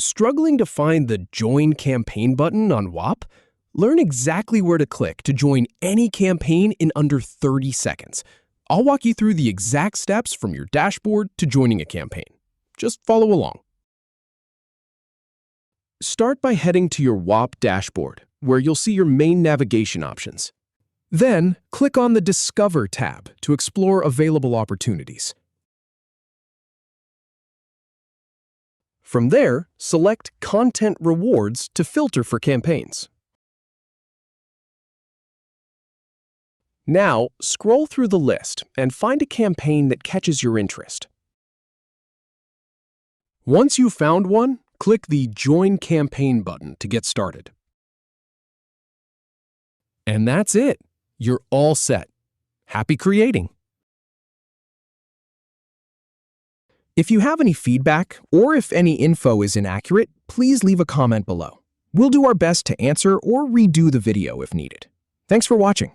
Struggling to find the Join Campaign button on Whop? Learn exactly where to click to join any campaign in under 30 seconds. I'll walk you through the exact steps from your dashboard to joining a campaign. Just follow along. Start by heading to your Whop dashboard, where you'll see your main navigation options. Then, click on the Discover tab to explore available opportunities. From there, select Content Rewards to filter for campaigns. Now, scroll through the list and find a campaign that catches your interest. Once you've found one, click the Join Campaign button to get started. And that's it. You're all set. Happy creating! If you have any feedback or if any info is inaccurate, please leave a comment below. We'll do our best to answer or redo the video if needed. Thanks for watching.